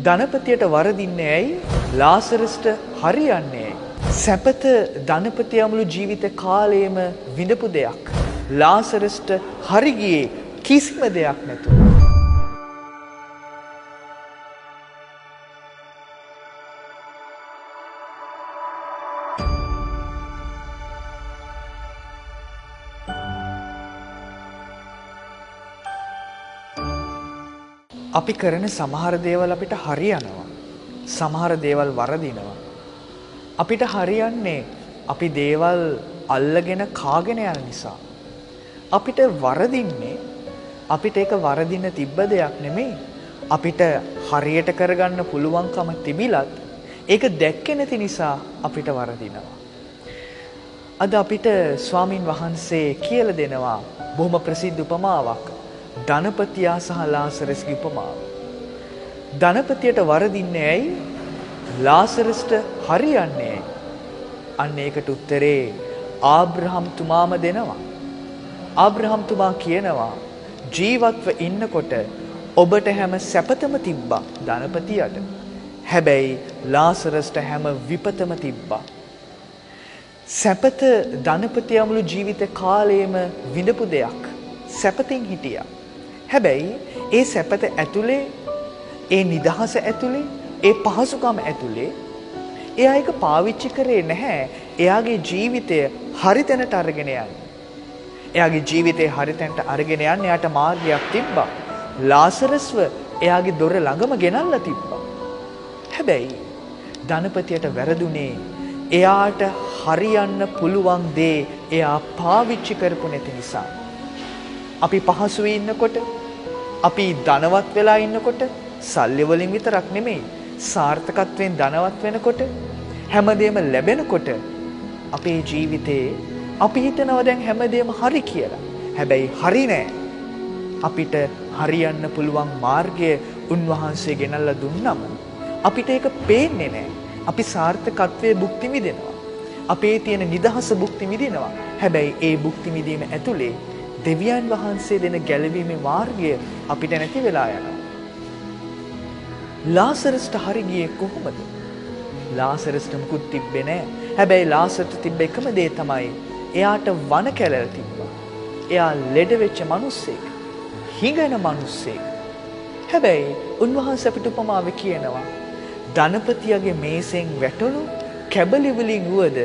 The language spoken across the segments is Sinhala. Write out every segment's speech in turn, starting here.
ධනපතියට වරදින්නේ ඇයි? ලාසරස්ට හරියන්නේ ඇයි? සැපත ධනපතිය මුළු ජීවිත කාලයේම විඳපු දෙයක්. ලාසරස්ට හරි ගියේ කිසිම දෙයක් නැතුව. අපි කරන සමහර දේවල් අපිට හරියනවා. සමහර දේවල් වරදිනවා. අපිට හරියන්නේ අපි දේවල් අල්ලගෙන කාගෙන යන නිසා. අපිට වරදින්නේ අපිට ඒක වරදින තිබ්බ දෙයක් නෙමෙයි. අපිට හරියට කරගන්න පුළුවන්කම තිබිලත් ඒක දැක්කේ නැති නිසා අපිට වරදිනවා. අද අපිට ස්වාමින් වහන්සේ කියලා දෙනවා බොහොම ප්‍රසිද්ධ උපමාවක්. ධනපතියා සහ ලාසරස්ගේ උපමාව. ධනපතියට වරදින්නේ ඇයි? ලාසරස්ට හරියන්නේ ඇයි? අන්න ඒකට උත්තරේ ආබ්‍රහම් තුමාම දෙනවා. ආබ්‍රහම් තුමා කියනවා ජීවත්ව ඉන්නකොට ඔබට හැම සැපතම තිබ්බා ධනපතියට. හැබැයි ලාසරස්ට හැම විපතම තිබ්බා. සැපත ධනපතියා මුළු ජීවිත කාලයේම විඳපු දෙයක්. සැපතින් හිටියා. හැබැයි ඒ සැපත ඇතුලේ, ඒ නිදහස ඇතුලේ, ඒ පහසුකම් ඇතුලේ එයා ඒක පාවිච්චි කරේ නැහැ. එයාගේ ජීවිතය හරි තැනට අරගෙන යන්න. එයාගේ ජීවිතේ හරි තැනට අරගෙන යන්න එයාට මාර්ගයක් තිබ්බා. ලාසරස්ව එයාගේ දොර ළඟම ගෙනල්ලා තිබ්බා. හැබැයි ධනපතියට වැරදුනේ එයාට හරියන්න පුළුවන් දේ එයා පාවිච්චි කරපු නැති නිසා. අපි පහසුවේ ඉන්නකොට, අපි ධනවත් වෙලා ඉන්නකොට, සල්ලි වලින් විතරක් නෙමෙයි, සාර්ථකත්වයෙන් ධනවත් වෙනකොට, හැමදේම ලැබෙනකොට අපේ ජීවිතේ අපි හිතනවා දැන් හැමදේම හරි කියලා. හැබැයි හරි නෑ. අපිට හරියන්න පුළුවන් මාර්ගය උන්වහන්සේ ගෙනල්ලා දුන්නම අපිට ඒක පේන්නේ නෑ. අපි සාර්ථකත්වයේ භුක්ති විඳිනවා. අපේ තියෙන නිදහස භුක්ති විඳිනවා. හැබැයි ඒ භුක්ති විඳීම ඇතුලේ දෙවියන් වහන්සේ දෙන ගැලවීමේ මාර්ගය අපිට නැති වෙලා යනවා. ලාසරස්ට හරි ගියේ කොහොමද? ලාසරස්ට මුකුත් තිබ්බේ නැහැ. හැබැයි ලාසරට තිබ්බ එකම දේ තමයි එයාට වන කැලල තිබ්බා. එයා ලෙඩ වෙච්ච මිනිස්සෙක්, හිඟන මිනිස්සෙක්. හැබැයි උන්වහන්සේ අපිට උපමාව කියනවා ධනපතියගේ මේසෙන් වැටුණු කැබලි වලින් වුවද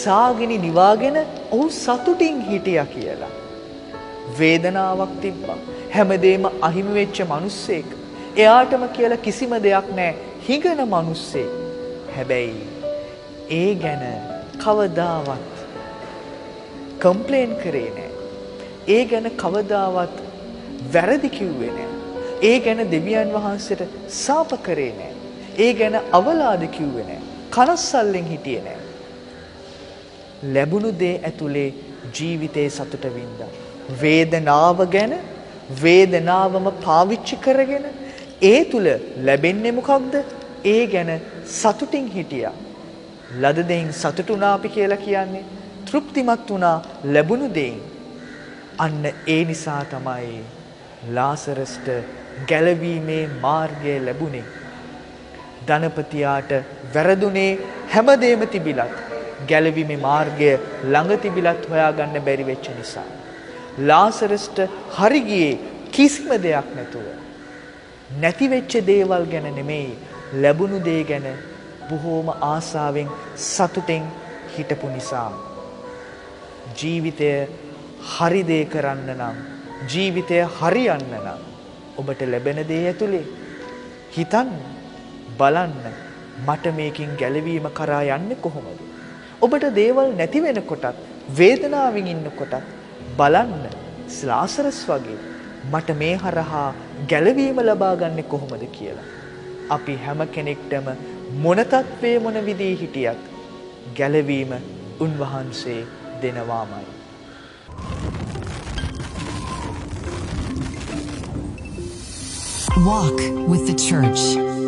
සාගිනි නිවාගෙන ඔහු සතුටින් හිටියා කියලා. වේදනාවක් තිබ්බා. හැමදේම අහිමි වෙච්ච මිනිස්සෙක්. එයාටම කියලා කිසිම දෙයක් නැහැ. හිඟන මිනිස්සෙක්. හැබැයි ඒ ගැන කවදාවත් කම්ප්ලේන් කරේ නැහැ. ඒ ගැන කවදාවත් වැරදි කිව්වේ නැහැ. ඒ ගැන දෙවියන් වහන්සේට සාප කරේ නැහැ. ඒ ගැන අවලාද කිව්වේ නැහැ. කනස්සල්ලෙන් හිටියේ නැහැ. ලැබුණු දේ ඇතුලේ ජීවිතේ සතුට වින්දා. වේදනාව ගැන වේදනාවම පාවිච්චි කරගෙන ඒ තුල ලැබෙන්නේ මොකක්ද? ඒ ගැන සතුටින් හිටියා. ලද දෙයින් සතුටුනා අපි කියලා කියන්නේ තෘප්තිමත් වුණා ලැබුණු දෙයින්. අන්න ඒ නිසා තමයි ලාසරස්ට ගැලවීමේ මාර්ගය ලැබුණේ. ධනපතියාට වැරදුනේ හැමදේම තිබිලත් ගැලවීමේ මාර්ගය ළඟ තිබිලත් හොයාගන්න බැරි වෙච්ච නිසා. ලාසරස්ට හරි ගියේ කිසිම දෙයක් නැතුව. නැති වෙච්ච දේවල් ගැන නෙමෙයි, ලැබුණු දේ ගැන බොහෝම ආසාවෙන් සතුටෙන් හිටපු නිසා. ජීවිතය හරි දේ කරන්න නම්, ජීවිතය හරියන්න නම් ඔබට ලැබෙන දේ ඇතුලේ හිතන්න, බලන්න මට මේකෙන් ගැලවීම කරා යන්නේ කොහොමද? ඔබට දේවල් නැති වෙනකොටත්, වේදනාවෙන් ඉන්නකොටත් බලන්න ලාසරස් වගේ මට මේ හරහා ගැලවීම ලබා ගන්නේ කොහොමද කියලා. අපි හැම කෙනෙක්ටම මොන තත්ත්වයේ මොන විදිහේ හිටියත් ගැලවීම උන්වහන්සේ දෙනවාමයි. Walk with the church.